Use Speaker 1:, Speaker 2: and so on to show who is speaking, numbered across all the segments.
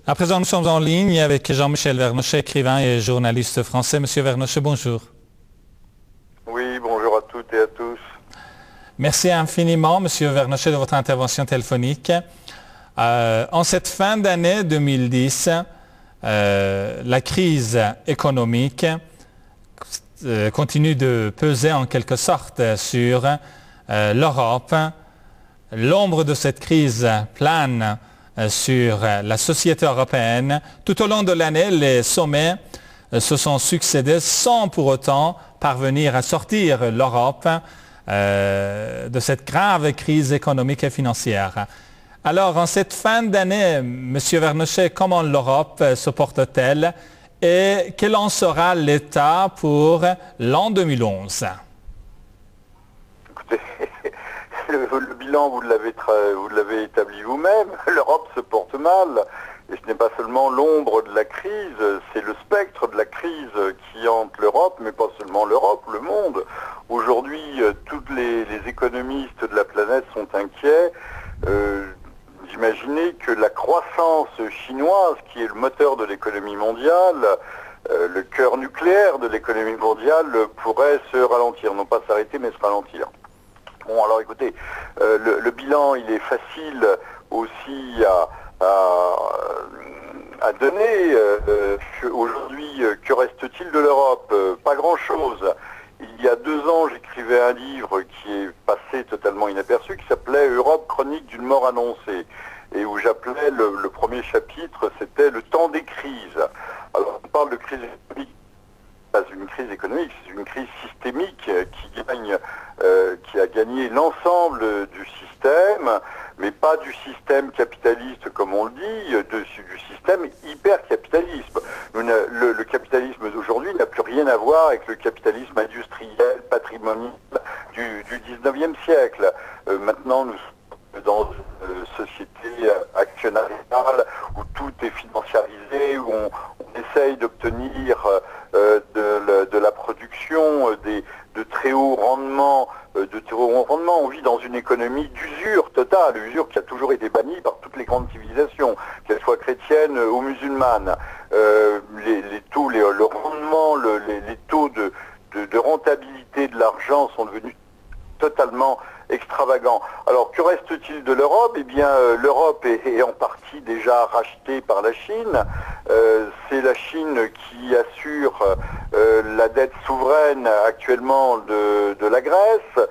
Speaker 1: À présent, nous sommes en ligne avec Jean-Michel Vernochet, écrivain et journaliste français. Monsieur Vernochet, bonjour.
Speaker 2: Oui, bonjour à toutes et à tous.
Speaker 1: Merci infiniment, Monsieur Vernochet, de votre intervention téléphonique. En cette fin d'année 2010, la crise économique continue de peser en quelque sorte sur l'Europe. L'ombre de cette crise plane sur la société européenne. Tout au long de l'année, les sommets se sont succédés sans pour autant parvenir à sortir l'Europe de cette grave crise économique et financière. Alors, en cette fin d'année, M. Vernochet, comment l'Europe se porte-t-elle et quel en sera l'état pour l'an 2011?
Speaker 2: Écoutez, le bilan, vous l'avez établi vous-même. L'Europe se porte mal. Et ce n'est pas seulement l'ombre de la crise, c'est le spectre de la crise qui hante l'Europe, mais pas seulement l'Europe, le monde. Aujourd'hui, tous les économistes de la planète sont inquiets. D'imaginer que la croissance chinoise, qui est le moteur de l'économie mondiale, le cœur nucléaire de l'économie mondiale, pourrait se ralentir. Non pas s'arrêter, mais se ralentir. Bon, alors écoutez, le bilan, il est facile aussi à donner. Aujourd'hui, que reste-t-il de l'Europe? Pas grand-chose. Il y a 2 ans, j'écrivais un livre qui est passé totalement inaperçu, qui s'appelait « Europe, chronique d'une mort annoncée ». Et où j'appelais le premier chapitre, c'était « Le temps des crises ». Alors, on parle de crise économique. Pas une crise économique, c'est une crise systémique qui a gagné l'ensemble du système, mais pas du système capitaliste comme on le dit, du système hyper-capitalisme. Le capitalisme d'aujourd'hui n'a plus rien à voir avec le capitalisme industriel, patrimonial du 19e siècle. Maintenant, nous sommes dans une société actionnariale où tout est financiarisé, où on essaye d'obtenir de la production de très hauts rendements, On vit dans une économie d'usure totale, l'usure qui a toujours été bannie par toutes les grandes civilisations, qu'elles soient chrétiennes ou musulmanes. Les taux, le rendement, les taux de rentabilité de l'argent sont devenus totalement extravagant. Alors, que reste-t-il de l'Europe? Eh bien, l'Europe est en partie déjà rachetée par la Chine. C'est la Chine qui assure la dette souveraine actuellement de la Grèce.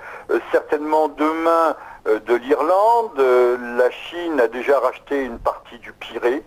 Speaker 2: Certainement demain de l'Irlande. La Chine a déjà racheté une partie du Pirée.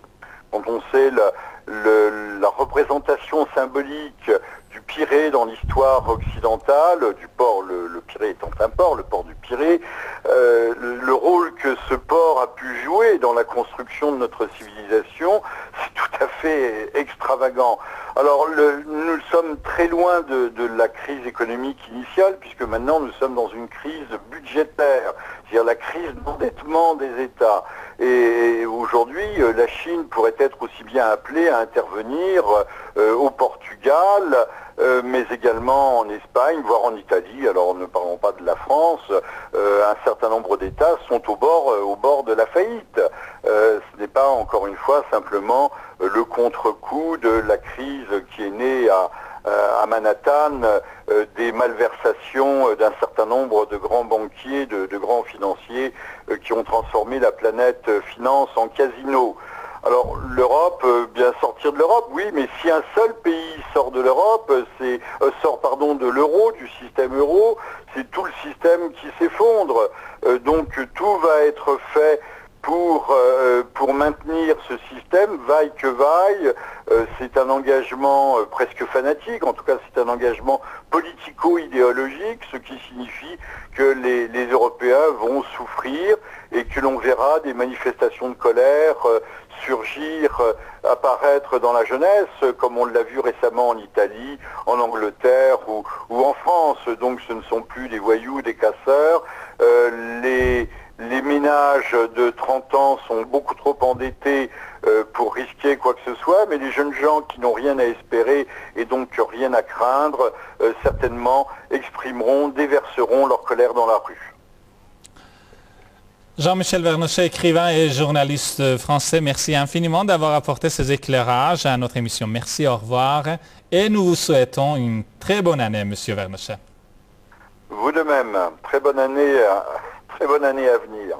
Speaker 2: Quand on sait la représentation symbolique du Pirée dans l'histoire occidentale, du port, le Pirée étant un port, le port du Pirée, le rôle que ce port a pu jouer dans la construction de notre civilisation, c'est tout à fait extravagant. Alors nous sommes très loin de la crise économique initiale, puisque maintenant nous sommes dans une crise budgétaire, c'est-à-dire la crise d'endettement des États. Et aujourd'hui, la Chine pourrait être aussi bien appelée à intervenir au Portugal, mais également en Espagne, voire en Italie. Alors ne parlons pas de la France, un certain nombre d'États sont au bord de la faillite. Ce n'est pas, encore une fois, simplement le contre-coup de la crise qui est née à Manhattan, des malversations d'un certain nombre de grands banquiers, de grands financiers qui ont transformé la planète finance en casino. Alors l'Europe, bien sortir de l'Europe, oui, mais si un seul pays sort de l'Europe, sort de l'euro, du système euro, c'est tout le système qui s'effondre. Donc tout va être fait pour maintenir ce système, vaille que vaille. C'est un engagement presque fanatique, en tout cas c'est un engagement politico-idéologique, ce qui signifie que les Européens vont souffrir et que l'on verra des manifestations de colère surgir, apparaître dans la jeunesse, comme on l'a vu récemment en Italie, en Angleterre ou en France. Donc ce ne sont plus des voyous, des casseurs. Les ménages de 30 ans sont beaucoup trop endettés pour risquer quoi que ce soit, mais les jeunes gens qui n'ont rien à espérer et donc rien à craindre, certainement exprimeront, déverseront leur colère dans la rue.
Speaker 1: Jean-Michel Vernochet, écrivain et journaliste français, merci infiniment d'avoir apporté ces éclairages à notre émission. Merci, au revoir. Et nous vous souhaitons une très bonne année, Monsieur Vernochet.
Speaker 2: Vous de même. Très bonne année à venir.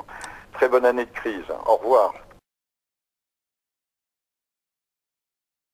Speaker 2: Très bonne année de crise. Au revoir.